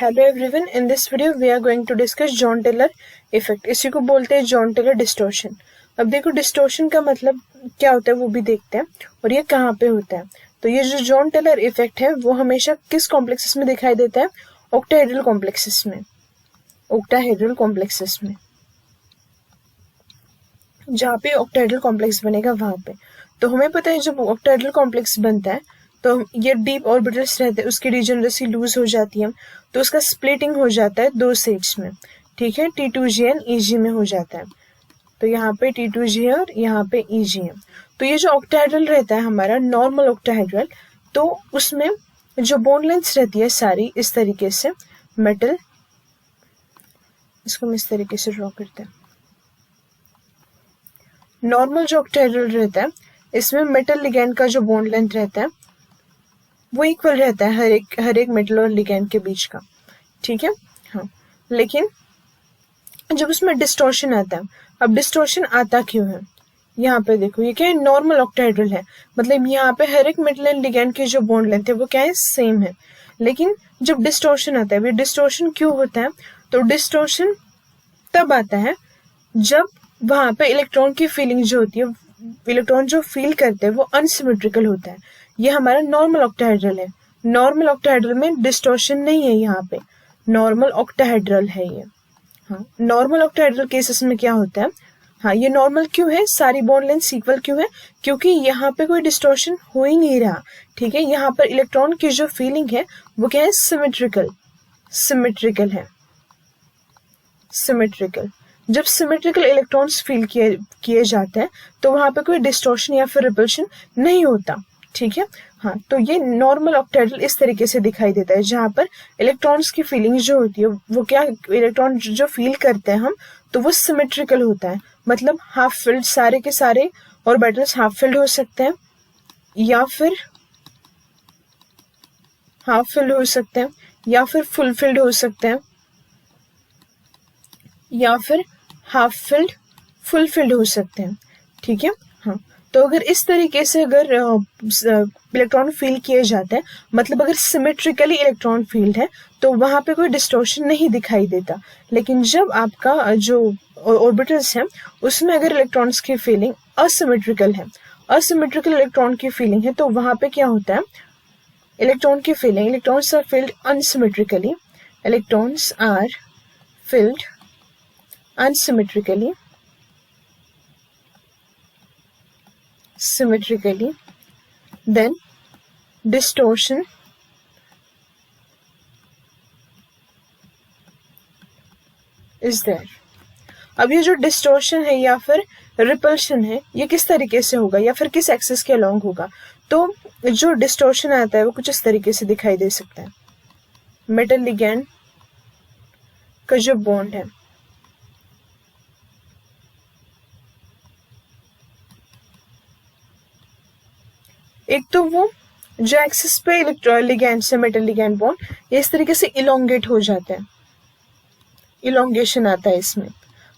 Hello everyone, in this video we are going to discuss Jahn Teller effect. इसी को बोलते हैं John Taylor distortion. अब देखो डिस्टॉर्शन का मतलब क्या होता है वो भी देखते हैं और ये कहाँ पे होता है। तो ये जो जॉन टेलर इफेक्ट है वो हमेशा किस कॉम्प्लेक्सेस में दिखाई देता है? ऑक्टाहेड्रल कॉम्प्लेक्सेस में। ऑक्टाहेड्रल कॉम्प्लेक्सेस में, जहाँ पे ऑक्टाहेड्रल कॉम्प्लेक्स बनेगा वहां पे। तो हमें पता है जब ऑक्टाहेड्रल कॉम्प्लेक्स बनता है तो ये डीप ऑर्बिटल्स रहते हैं, उसकी डिजनरेसी लूज हो जाती है, तो उसका स्प्लिटिंग हो जाता है दो स्टेट्स में। ठीक है, T2G एंड EG में हो जाता है। तो यहाँ पे T2G है और यहाँ पे EG है। तो ये जो ऑक्टाहेड्रल रहता है हमारा नॉर्मल ऑक्टाहेड्रल, तो उसमें जो बोन लेंथ्स रहती है सारी इस तरीके से मेटल, इसको हम इस तरीके से ड्रॉ करते हैं। नॉर्मल जो ऑक्टाहेड्रल रहता है इसमें मेटल लिगैंड का जो बॉन्ड लेंथ रहता है वो इक्वल रहता है हर एक मेटल और लिगैंड के बीच का। ठीक है, हाँ। लेकिन जब उसमें डिस्टॉर्शन आता है, अब डिस्टॉर्शन आता क्यों है? यहाँ पे देखो, ये क्या है? नॉर्मल ऑक्टाहेड्रल है, मतलब यहाँ पे हर एक मेटल एंड लिगैंड की जो बॉन्ड लेंथ है वो क्या है? सेम है। लेकिन जब डिस्टॉर्शन आता है, डिस्टॉर्शन क्यों होता है? तो डिस्टॉर्शन तब आता है जब वहां पे इलेक्ट्रॉन की फीलिंग जो होती है, इलेक्ट्रॉन जो फील करते हैं वो अनसिमेट्रिकल होता है। ये हमारा नॉर्मल ऑक्टाहेड्रल है। नॉर्मल ऑक्टाहेड्रल में डिस्टॉर्शन नहीं है, यहाँ पे नॉर्मल ऑक्टाहेड्रल है ये। हाँ, नॉर्मल ऑक्टाहेड्रल केसेस में क्या होता है? हाँ, ये नॉर्मल क्यों है? सारी बॉन्ड लेंथ इक्वल क्यों है? क्योंकि यहाँ पे कोई डिस्टॉर्शन हो ही नहीं रहा। ठीक है, यहाँ पर इलेक्ट्रॉन की जो फीलिंग है वो क्या है? सिमेट्रिकल है। सिमेट्रिकल, जब सिमेट्रिकल इलेक्ट्रॉन्स फील किए जाते हैं तो वहां पे कोई डिस्टॉर्शन या फिर रिपल्शन नहीं होता। ठीक है, हाँ। तो ये नॉर्मल ऑक्टाहेड्रल इस तरीके से दिखाई देता है, जहां पर इलेक्ट्रॉन्स की फीलिंग जो होती है वो क्या, इलेक्ट्रॉन जो फील करते हैं हम, तो वो सिमेट्रिकल होता है। मतलब हाफ फिल्ड, सारे के सारे ऑर्बिटल्स हाफ फिल्ड हो सकते हैं या फिर हाफ फिल्ड हो सकते हैं या फिर फुल फिल्ड हो सकते हैं या फिर हाफ फिल्ड फुल फिल्ड हो सकते हैं। ठीक है, हाँ। तो अगर इस तरीके से अगर इलेक्ट्रॉन फील किए जाते हैं, मतलब अगर सिमेट्रिकली इलेक्ट्रॉन फील्ड है तो वहां पे कोई डिस्टॉर्शन नहीं दिखाई देता। लेकिन जब आपका जो ऑर्बिटल्स है उसमें अगर इलेक्ट्रॉन्स की फीलिंग असिमेट्रिकल है, असिमेट्रिकल इलेक्ट्रॉन की फीलिंग है, तो वहां पे क्या होता है? इलेक्ट्रॉन की feeling, electrons are filled unsymmetrically, electrons are filled unsymmetrically, symmetrically, then distortion is there. अब ये जो डिस्टॉर्शन है या फिर रिपल्शन है, ये किस तरीके से होगा या फिर किस एक्सिस के अलोंग होगा? तो जो डिस्टॉर्शन आता है वो कुछ इस तरीके से दिखाई दे सकता है। मेटल लिगैंड का जो बॉन्ड है, एक तो वो जो एक्सिस पे लिगैंड से मेटल लिगैंड बॉन्ड ये इस तरीके से इलोंगेट हो जाता है, इलोंगेशन आता है इसमें।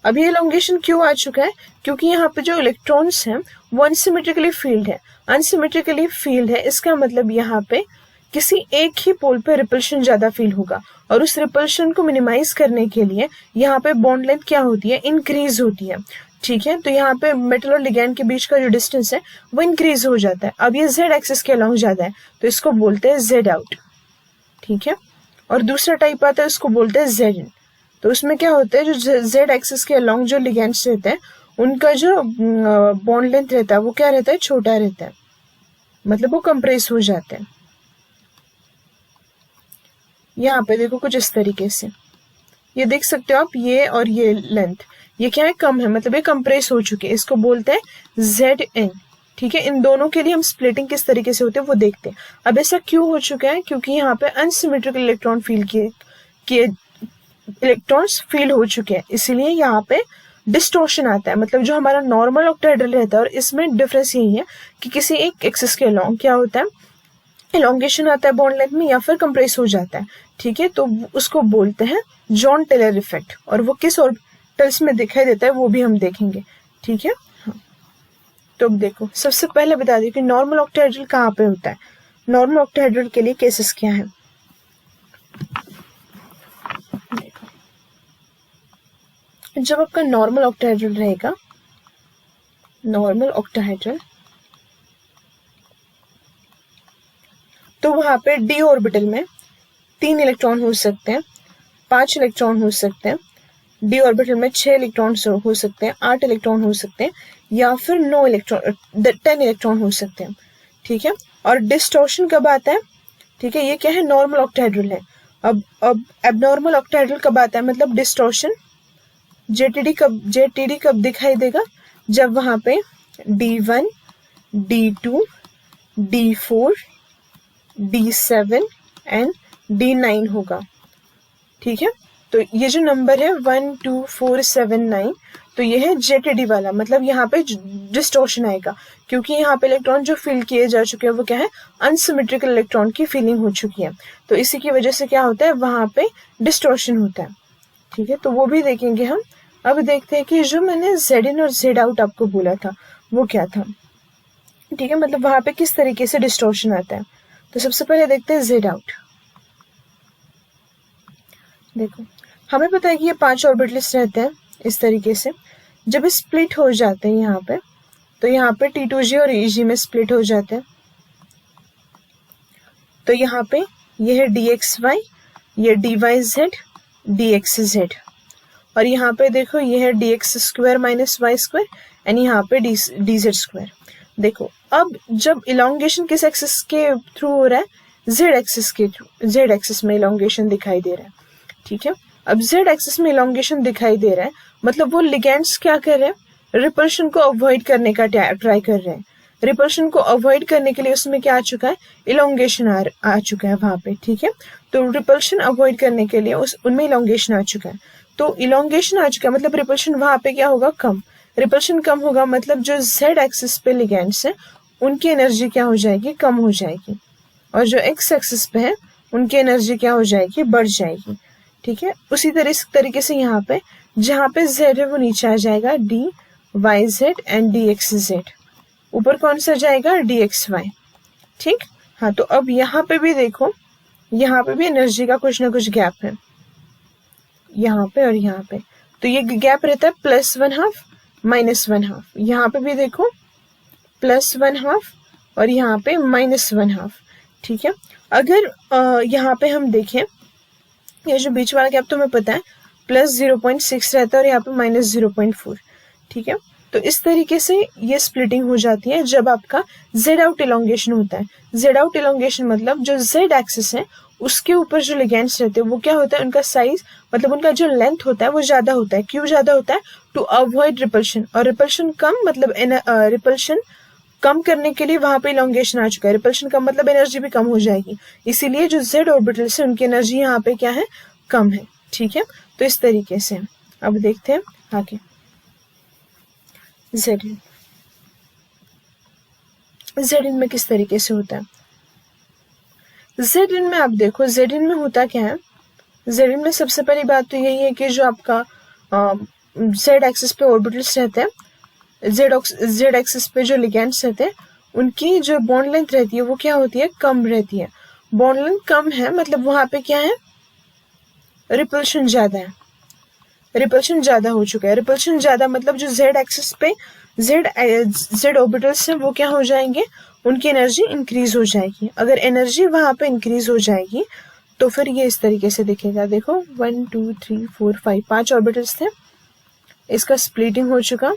अब ये इलोंगेशन क्यों आ चुका है? क्योंकि यहाँ पे जो इलेक्ट्रॉन्स हैं वो अनसिमेट्रिकली फील्ड है। अनसिमेट्रिकली फील्ड है, इसका मतलब यहाँ पे किसी एक ही पोल पे रिपल्शन ज्यादा फील होगा, और उस रिपल्शन को मिनिमाइज करने के लिए यहाँ पे बॉन्ड लेंथ क्या होती है? इंक्रीज होती है। ठीक है, तो यहाँ पे मेटल और लिगैंड के बीच का जो डिस्टेंस है वो इंक्रीज हो जाता है। अब ये जेड एक्सिस के अलोंग ज्यादा है तो इसको बोलते हैं जेड आउट। ठीक है, और दूसरा टाइप आता है उसको बोलते हैं जेड इन। तो उसमें क्या होता है, जो जेड एक्सिस के अलोंग जो लिगैंड्स रहते हैं उनका जो बॉन्ड लेंथ रहता है वो क्या रहता है? छोटा रहता है, मतलब वो कंप्रेस हो जाते हैं। यहाँ पे देखो कुछ इस तरीके से, ये देख सकते हो आप, ये और ये लेंथ ये क्या है? कम है, मतलब ये कंप्रेस हो चुके हैं, इसको बोलते हैं जेड इन। ठीक है, इन दोनों के लिए हम स्प्लिटिंग किस तरीके से होते हैं वो देखते हैं। अब ऐसा क्यों हो चुका है? क्योंकि यहाँ पे अनसिमेट्रिकल इलेक्ट्रॉन फील किए इलेक्ट्रॉन्स फील हो चुके हैं, इसीलिए यहाँ पे डिस्टॉर्शन आता है। मतलब जो हमारा नॉर्मल ऑक्टाहेड्रल रहता है और इसमें डिफरेंस यही है कि किसी एक एक्सिस के अलोंग क्या होता है? इलोंगेशन आता है बॉन्ड लेंथ में या फिर कंप्रेस हो जाता है। ठीक है, तो उसको बोलते हैं जॉन टेलर इफेक्ट, और वो किस ऑर्बिटल्स में दिखाई देता है वो भी हम देखेंगे। ठीक है, हाँ। तो अब देखो, सबसे पहले बता दें कि नॉर्मल ऑक्टाहेड्रल कहाँ पे होता है। नॉर्मल ऑक्टाहेड्रल के लिए केसेस क्या है? जब आपका नॉर्मल ऑक्टाहेड्रल रहेगा, नॉर्मल ऑक्टाहेड्रल, तो वहां पे डी ऑर्बिटल में 3 इलेक्ट्रॉन हो सकते हैं, 5 इलेक्ट्रॉन हो सकते हैं, डी ऑर्बिटल में 6 इलेक्ट्रॉन हो सकते हैं, 8 इलेक्ट्रॉन हो सकते हैं, या फिर 9 इलेक्ट्रॉन 10 इलेक्ट्रॉन हो सकते हैं। ठीक है, और डिस्टॉर्शन कब आता है? ठीक है, ये क्या है? नॉर्मल ऑक्टाहेड्रल है। अब एबनॉर्मल ऑक्टाहेड्रल कब आता है? मतलब डिस्टॉर्शन जेटीडी कब दिखाई देगा? जब वहां पे D1, D2, D4, D7 and D9 होगा। ठीक है, तो ये जो नंबर है 1, 2, 4, 7, 9, तो ये है जेटीडी वाला, मतलब यहाँ पे डिस्टॉर्शन आएगा, क्योंकि यहाँ पे इलेक्ट्रॉन जो फिल किए जा चुके हैं वो क्या है? अनसिमेट्रिकल इलेक्ट्रॉन की फिलिंग हो चुकी है, तो इसी की वजह से क्या होता है? वहां पे डिस्टॉर्शन होता है। ठीक है, तो वो भी देखेंगे हम। अब देखते हैं कि जो मैंने Z in और Z out आपको बोला था वो क्या था। ठीक है, मतलब वहां पे किस तरीके से डिस्टॉर्शन आता है। तो सबसे पहले देखते हैं Z out। देखो, हमें पता है कि ये 5 ऑर्बिटल्स रहते हैं इस तरीके से। जब स्प्लिट हो जाते हैं यहाँ पे, तो यहाँ पे T2G और EG में स्प्लिट हो जाते हैं। तो यहाँ पे ये है DXY, ये DYZ, DXZ, और यहाँ पे देखो ये है DX square minus Y square and यहाँ पे DZ स्क्वायर। देखो, अब जब इलोंगेशन किस एक्सिस के थ्रू हो रहा है? Z एक्सिस के थ्रू, Z एक्सिस में इलोंगेशन दिखाई दे रहा है। ठीक है, अब Z एक्सिस में इलोंगेशन दिखाई दे रहा है, मतलब वो लिगेंड्स क्या कर रहे हैं? रिपल्शन को अवॉइड करने का ट्राई कर रहे हैं। रिपल्शन को अवॉइड करने के लिए उसमें क्या आ चुका है? इलोंगेशन आ चुका है वहां पे। ठीक है, तो रिपल्शन अवॉइड करने के लिए उनमें इलोंगेशन आ चुका है। तो इलोंगेशन आ चुका है मतलब रिपल्शन वहां पे क्या होगा? कम। रिपल्शन कम होगा मतलब जो Z एक्सिस पे लिगेंड्स है उनकी एनर्जी क्या हो जाएगी? कम हो जाएगी, और जो X एक्सिस पे है उनकी एनर्जी क्या हो जाएगी? बढ़ जाएगी। ठीक है, उसी तरीके से यहाँ पे जहाँ पे Z है वो नीचे आ जाएगा DYZ एंड DXZ, ऊपर कौन सा जाएगा? DXY। ठीक, हाँ, तो अब यहाँ पे भी देखो, यहाँ पे भी एनर्जी का कुछ ना कुछ गैप है, यहाँ पे और यहाँ पे। तो ये गैप रहता है +1/2 -1/2। यहाँ पे भी देखो +1/2 और यहाँ पे -1/2। ठीक है, अगर यहाँ पे हम देखें, ये जो बीच वाला गैप तो हमें पता है +0.6 रहता है और यहाँ पे -0.4। ठीक है, तो इस तरीके से ये स्प्लिटिंग हो जाती है जब आपका Z out इलोंगेशन होता है। Z out इलोंगेशन मतलब जो Z एक्सिस है उसके ऊपर जो लिगेंड्स रहते हैं वो क्या होता है? उनका साइज, मतलब उनका जो लेंथ होता है वो ज्यादा होता है। क्यों ज्यादा होता है? टू अवॉइड रिपल्शन, और रिपल्शन कम मतलब रिपल्शन कम करने के लिए वहां पे इलोंगेशन आ चुका है। रिपल्शन कम मतलब एनर्जी भी कम हो जाएगी, इसीलिए जो Z ऑर्बिटल्स है उनकी एनर्जी यहाँ पे क्या है? कम है। ठीक है, तो इस तरीके से अब देखते हैं आगे। Z in में किस तरीके से होता है? Z in में आप देखो, Z in में होता क्या है? Z in में सबसे पहली बात तो यही है कि जो आपका Z एक्सिस पे ऑर्बिटल्स रहते हैं, Z एक्सिस पे जो लिगेंड्स रहते हैं उनकी जो बॉन्ड लेंथ रहती है वो क्या होती है? कम रहती है। बॉन्ड लेंथ कम है मतलब वहां पे क्या है? रिपल्शन ज्यादा है, रिपल्शन ज्यादा हो चुका है। रिपल्शन ज्यादा मतलब जो Z एक्सिस पे Z ऑर्बिटल्स हैं वो क्या हो जाएंगे? उनकी एनर्जी इंक्रीज हो जाएगी। अगर एनर्जी वहां पे इंक्रीज हो जाएगी तो फिर ये इस तरीके से दिखेगा। देखो 1, 2, 3, 4, 5 ऑर्बिटल्स थे, इसका स्प्लिटिंग हो चुका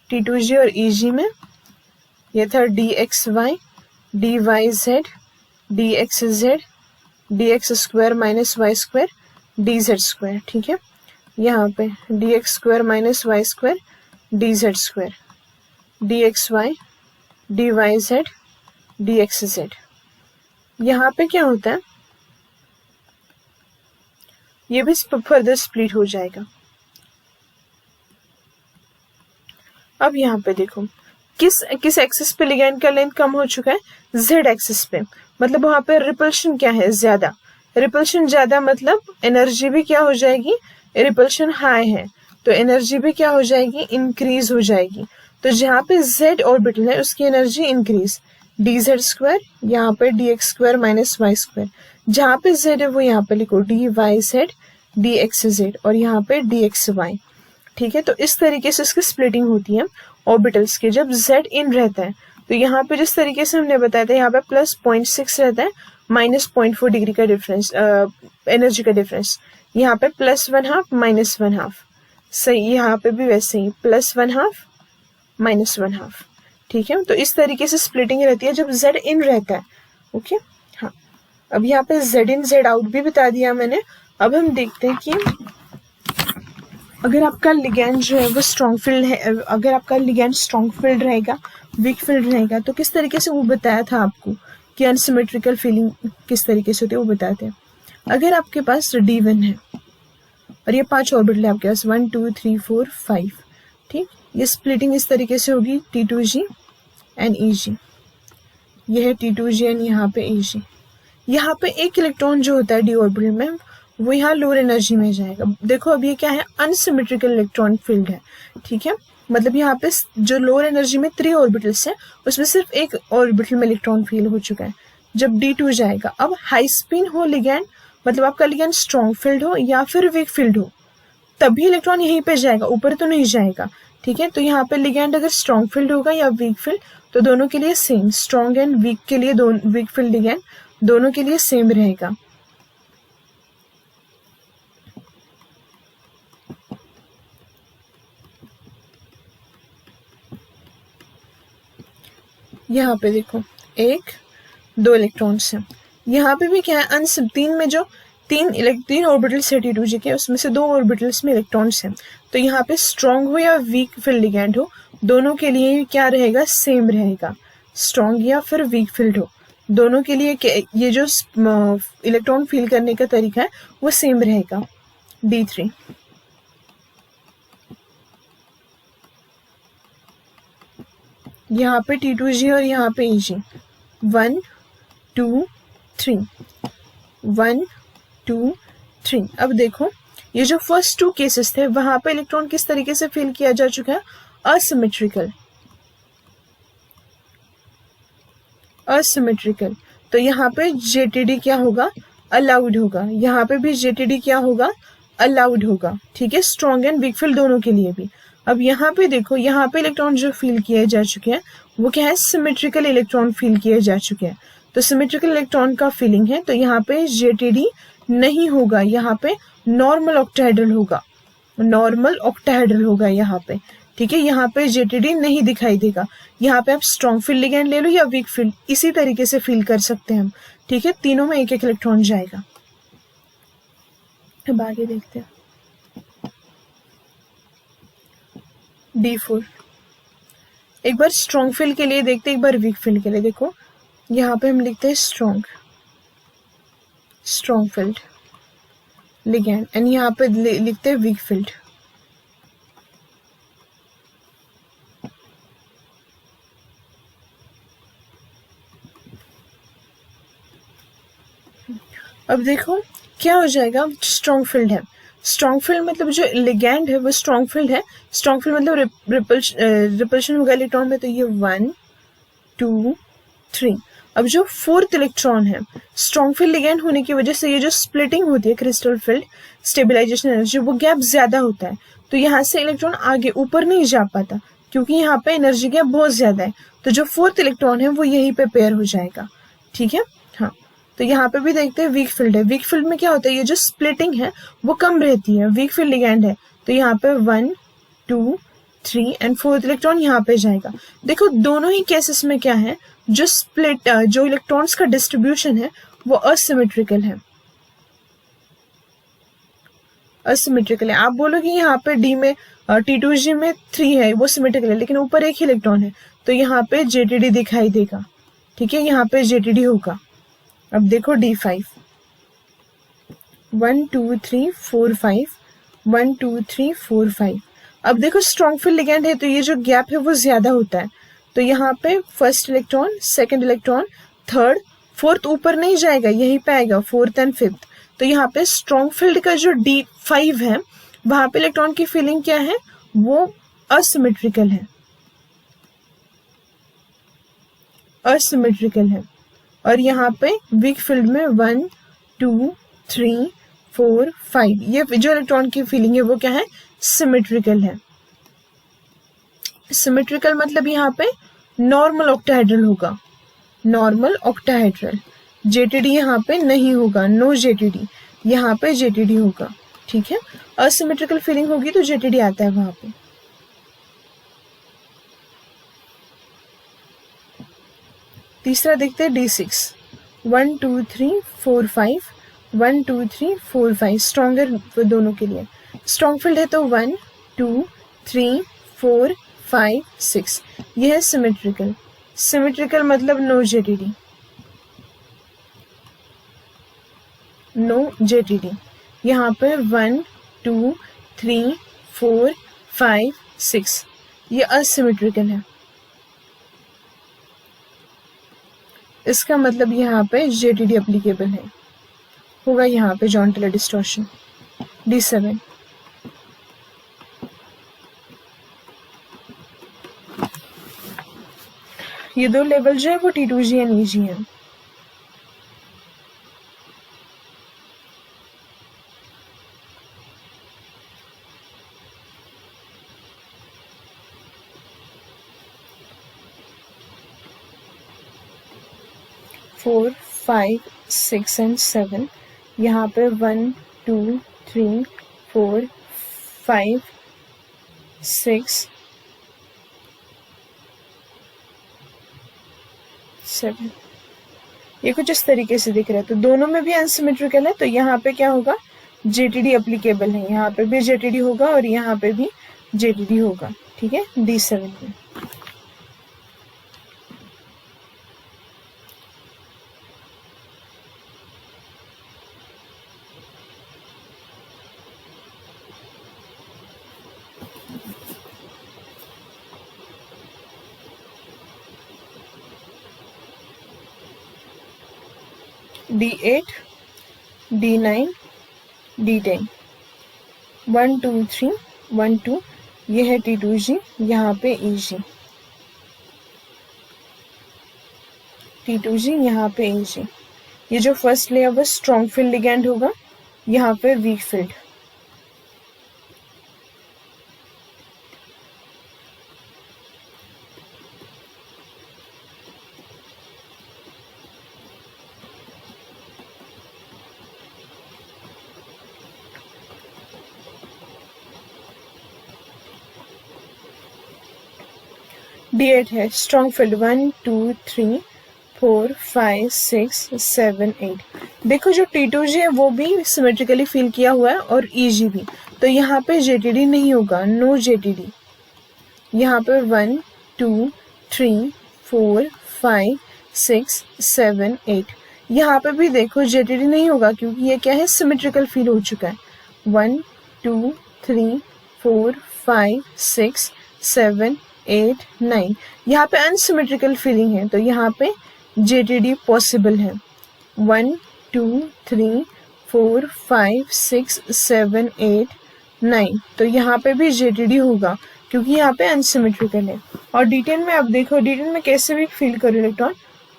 T2G और EG में। ये था DXY, DYZ, DXZ, DX square minus Y square, DZ square. ठीक है, यहाँ पे DX square minus Y square, DZ square, DXY, DYZ, DXZ। यहाँ पे क्या होता है? ये भी फर्दर स्प्लिट हो जाएगा। अब यहाँ पे देखो किस एक्सिस पे लिगैंड का लेंथ कम हो चुका है? Z एक्सिस पे, मतलब वहां पे रिपल्शन क्या है? ज्यादा। रिपल्शन ज्यादा मतलब एनर्जी भी क्या हो जाएगी? रिपल्शन हाई है तो एनर्जी भी क्या हो जाएगी? इंक्रीज हो जाएगी। तो जहाँ पे Z ऑर्बिटल है उसकी एनर्जी इंक्रीज, DZ स्क्वायर, यहाँ पे DX square minus Y square. जहाँ पे Z है वो यहाँ पे लिखो DYZ, डी एक्स जेड और यहाँ पे डी एक्स वाई। ठीक है, तो इस तरीके से इसकी स्प्लिटिंग होती है ऑर्बिटल्स की। जब z इन रहता है तो यहाँ पे जिस तरीके से हमने बताया था, यहाँ पे प्लस 0.6 रहता है, माइनस 0.4 डिग्री का डिफरेंस, एनर्जी का डिफरेंस। यहाँ पे प्लस 1/2 माइनस 1/2, सही। यहाँ पे भी वैसे ही प्लस 1/2 माइनस 1/2। ठीक है, तो इस तरीके से स्प्लिटिंग रहती है जब z इन रहता है। ओके, हाँ। अब यहाँ पे z इन z आउट भी बता दिया मैंने। अब हम देखते हैं कि अगर आपका लिगैंड जो है वो स्ट्रॉन्ग फील्ड है, अगर आपका लिगैंड स्ट्रॉन्ग फील्ड रहेगा, वीक फील्ड रहेगा, तो किस तरीके से वो बताया था आपको कि अनसिमेट्रिकल फीलिंग किस तरीके से होती है, वो बताते हैं। अगर आपके पास D1 है और ये 5 ऑर्बिटल है आपके पास, 1 2 3 4 5, ठीक। ये स्प्लिटिंग इस तरीके से होगी T2G एंड EG। ये है T2G एंड यहाँ पे EG। यहाँ पे एक इलेक्ट्रॉन जो होता है डी ऑर्बिटल में, वो यहाँ लोअर एनर्जी में जाएगा। देखो अब ये क्या है, अनसिमेट्रिकल इलेक्ट्रॉन फील्ड है। ठीक है, मतलब यहाँ पे जो लोअर एनर्जी में 3 ऑर्बिटल्स है, उसमें सिर्फ एक ऑर्बिटल में इलेक्ट्रॉन फील हो चुका है। जब D2 जाएगा, अब हाई स्पिन हो लिगैंड, मतलब आपका लिगैंड स्ट्रॉन्ग फील्ड हो या फिर वीक फील्ड हो, तभी इलेक्ट्रॉन यहीं पे जाएगा, ऊपर तो नहीं जाएगा। ठीक है, तो यहाँ पे लिगैंड अगर स्ट्रॉन्ग फील्ड होगा या वीक फील्ड, तो दोनों के लिए सेम, स्ट्रॉन्ग एंड वीक के लिए, वीक फील्ड लिगैंड दोनों के लिए सेम रहेगा। यहाँ पे देखो 1 2 इलेक्ट्रॉन्स हैं। यहाँ पे भी क्या है, अनसिम 3 में जो 3 ऑर्बिटल्स है T2G के, उसमें से 2 ऑर्बिटल्स में इलेक्ट्रॉन्स हैं। तो यहाँ पे स्ट्रॉन्ग हो या वीक फील्ड लिगैंड हो, दोनों के लिए क्या रहेगा, सेम रहेगा। स्ट्रॉन्ग या फिर वीक फील्ड हो, दोनों के लिए ये जो इलेक्ट्रॉन फील करने का तरीका है वो सेम रहेगा। D3 यहाँ पे T2G और यहाँ पे EG, 1 2 3, 1 2 3। अब देखो ये जो फर्स्ट 2 केसेस थे, वहां पे इलेक्ट्रॉन किस तरीके से फील किया जा चुका है, असिमेट्रिकल। असिमेट्रिकल, तो यहाँ पे JTD क्या होगा, अलाउड होगा। यहाँ पे भी JTD क्या होगा, अलाउड होगा। ठीक है, स्ट्रॉन्ग एंड वीक फील्ड दोनों के लिए भी। अब यहाँ पे देखो, यहाँ पे इलेक्ट्रॉन जो फील किए जा चुके हैं वो क्या है, सिमेट्रिकल इलेक्ट्रॉन फील किए जा चुके हैं। तो सिमेट्रिकल इलेक्ट्रॉन का फीलिंग है, तो यहाँ पे JTD नहीं होगा, यहाँ पे नॉर्मल ऑक्टाहेड्रल होगा, नॉर्मल ऑक्टाहेड्रल होगा यहाँ पे। ठीक है, यहाँ पे JTD नहीं दिखाई देगा। यहाँ पे आप स्ट्रॉन्ग फील्ड लिगैंड ले लो या वीक फील्ड, इसी तरीके से फील कर सकते हैं हम। ठीक है, तीनों में एक एक इलेक्ट्रॉन जाएगा। अब आगे देखते हैं D4। एक बार स्ट्रॉन्ग फील्ड के लिए देखते हैं, एक बार वीक फील्ड के लिए। देखो यहाँ पे हम लिखते हैं स्ट्रॉन्ग फील्ड लिगैंड एंड यहाँ पे लिखते हैं वीक फील्ड। अब देखो क्या हो जाएगा, स्ट्रॉन्ग फील्ड है। स्ट्रॉन्ग फील्ड मतलब जो लिगैंड है वो स्ट्रॉन्ग फील्ड है। स्ट्रॉन्ग फील्ड मतलब रिपल्शन होगा इलेक्ट्रॉन में, तो ये 1 2 3। अब जो 4th इलेक्ट्रॉन है, स्ट्रॉन्ग फील्ड लिगैंड होने की वजह से ये जो स्प्लिटिंग होती है क्रिस्टल फील्ड स्टेबलाइजेशन एनर्जी, वो गैप ज्यादा होता है। तो यहाँ से इलेक्ट्रॉन आगे ऊपर नहीं जा पाता, क्योंकि यहाँ पे एनर्जी गैप बहुत ज्यादा है। तो जो 4th इलेक्ट्रॉन है वो यहीं पे पेयर हो जाएगा। ठीक है, हाँ। तो यहाँ पे भी देखते हैं वीक फील्ड है। वीक फील्ड में क्या होता है, ये जो स्प्लिटिंग है वो कम रहती है, वीक फील्ड लिगैंड है। तो यहाँ पे 1 2 3 एंड 4th इलेक्ट्रॉन यहाँ पे जाएगा। देखो दोनों ही केसेस में क्या है, जो जो इलेक्ट्रॉन्स का डिस्ट्रीब्यूशन है वो असिमेट्रिकल है। असिमेट्रिकल है। आप बोलोगे यहाँ पे डी में T2G में 3 है, वो सिमेट्रिकल है, लेकिन ऊपर एक ही इलेक्ट्रॉन है, तो यहाँ पे JTD दिखाई देगा। ठीक है, यहाँ पे JTD होगा। अब देखो D5, 1 2 3 4 5, 1 2 3 4 5। अब देखो स्ट्रॉन्ग फील्ड लिगैंड है, तो ये जो गैप है वो ज्यादा होता है। तो यहाँ पे first electron, second electron, third, fourth ऊपर नहीं जाएगा, यहीं पे आएगा 4th एंड 5th। तो यहाँ पे स्ट्रॉन्ग फील्ड का जो D5 है, वहां पे इलेक्ट्रॉन की फीलिंग क्या है, वो असिमेट्रिकल है। असिमेट्रिकल है। और यहाँ पे वीक फील्ड में 1 2 3 4 5। ये जो इलेक्ट्रॉन की फीलिंग है वो क्या है, सिमेट्रिकल है। सिमेट्रिकल मतलब यहाँ पे नॉर्मल ऑक्टाहेड्रल होगा, नॉर्मल ऑक्टाहेड्रल। जेटीडी यहाँ पे नहीं होगा, नो जेटीडी, यहाँ पे जेटीडी होगा। ठीक है, असिमेट्रिकल फीलिंग होगी तो जेटीडी आता है वहां पे। तीसरा देखते हैं D6, 1 2 3 4 5, 1 2 3 4 5 स्ट्रॉन्गर दोनों के लिए। स्ट्रॉन्ग फील्ड है तो 1 2 3 4 5 6, यह है सिमेट्रिकल। सिमेट्रिकल मतलब नो जेटीडी, नो जेटीडी। यहाँ पे 1 2 3 4 5 6, ये असिमेट्रिकल है। इसका मतलब यहाँ पे जेटीडी एप्लीकेबल है, होगा यहाँ पे जॉन टेलर डिस्टॉर्शन। D7, ये दो लेवल जो है वो T2G एंड EG है। फोर 5 6 एंड 7, यहाँ पे 1 2 3 4 5 6 7, ये कुछ इस तरीके से दिख रहा है। तो दोनों में भी अनसिमेट्रिकल है, तो यहाँ पे क्या होगा, जेटीडी एप्लीकेबल है। यहाँ पे भी जेटीडी होगा और यहाँ पे भी जेटीडी होगा। ठीक है, D7 में। D8, D9, D10, 1 2 3 1 2, ये है T2G, यहाँ पे EG, T2G यहाँ पे EG। ये जो फर्स्ट लेयर वो स्ट्रॉन्ग फील्ड लिगैंड होगा, यहाँ पे वीक फील्ड। D8 है स्ट्रॉन्ग फील्ड, 1 2 3 4 5 6 7 8। देखो जो T2G है वो भी सिमेट्रिकली फील किया हुआ है और EG भी, तो यहाँ पे जेटीडी नहीं होगा, नो जेटीडी। यहाँ पे 1 2 3 4 5 6 7 8, यहाँ पे भी देखो जेटीडी नहीं होगा क्योंकि ये क्या है, सिमेट्रिकल फील हो चुका है। 1 2 3 4 5 6 7 8 9, यहाँ पे अनसिमेट्रिकल फीलिंग है, तो यहाँ पे जेटीडी पॉसिबल है। 1 2 3 4 5 6 7 8 9, तो यहाँ पे भी जेटीडी होगा क्योंकि यहाँ पे अनसिमेट्रिकल है। और D10 में अब देखो, D10 में कैसे भी फील करो इलेक्ट्रॉन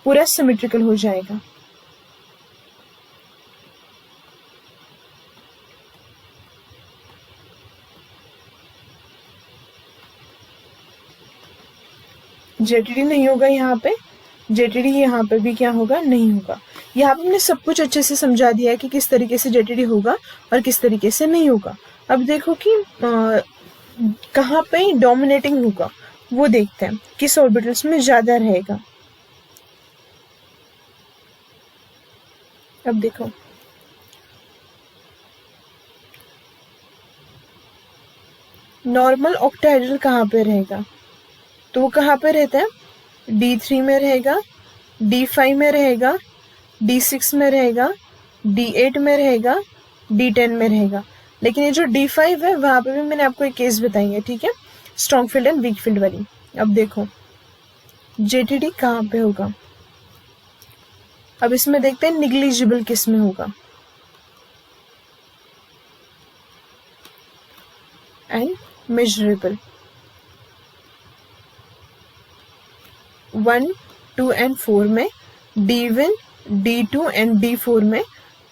पूरा सिमेट्रिकल हो जाएगा। जेटीडी नहीं होगा यहाँ पे, जेटीडी यहाँ पे भी क्या होगा, नहीं होगा। यहाँ पे हमने सब कुछ अच्छे से समझा दिया है कि किस तरीके से जेटीडी होगा और किस तरीके से नहीं होगा। अब देखो कि कहाँ पे डोमिनेटिंग होगा वो देखते हैं, किस ऑर्बिटल्स में ज्यादा रहेगा। अब देखो नॉर्मल ऑक्टाहेड्रल कहाँ पे रहेगा, तो वो कहाँ पे रहता है, D3 में रहेगा, D5 में रहेगा, D6 में रहेगा, D8 में रहेगा, D10 में रहेगा। लेकिन ये जो D5 है वहां पे भी मैंने आपको एक केस बताई है, ठीक है, strong field and weak field वाली। अब देखो जेटीडी कहाँ पे होगा, अब इसमें देखते हैं निग्लिजिबल किस में होगा, एंड मेजरेबल। 1 2 एंड 4 में, D1 D2 एंड D4 में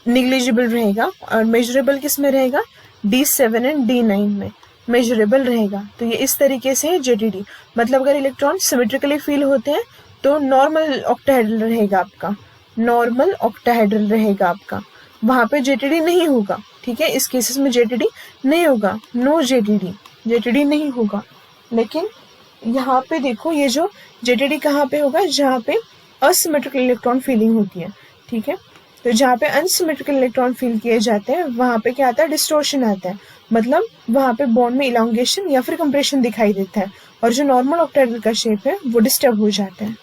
निग्लिजिबल रहेगा, और मेजरेबल किस में रहेगा, D7 एंड D9 में मेजरेबल रहेगा। तो ये इस तरीके से है जेटीडी। मतलब अगर इलेक्ट्रॉन सिमेट्रिकली फील होते हैं तो नॉर्मल ऑक्टाहेड्रल रहेगा आपका, नॉर्मल ऑक्टाहेड्रल रहेगा आपका, वहां पे जेटीडी नहीं होगा। ठीक है, इस केसेस में जेटीडी नहीं होगा, नो जेटीडी, जेटीडी नहीं होगा। लेकिन यहाँ पे देखो, ये जो जेटीडी कहाँ पे होगा, जहाँ पे असिमेट्रिकल इलेक्ट्रॉन फीलिंग होती है। ठीक है, तो जहाँ पे अनसिमेट्रिकल इलेक्ट्रॉन फील किए जाते हैं वहां पे क्या आता है, डिस्टोर्शन आता है। मतलब वहां पे बॉन्ड में इलांगेशन या फिर कंप्रेशन दिखाई देता है, और जो नॉर्मल ऑक्टाहेड्रल का शेप है वो डिस्टर्ब हो जाता है।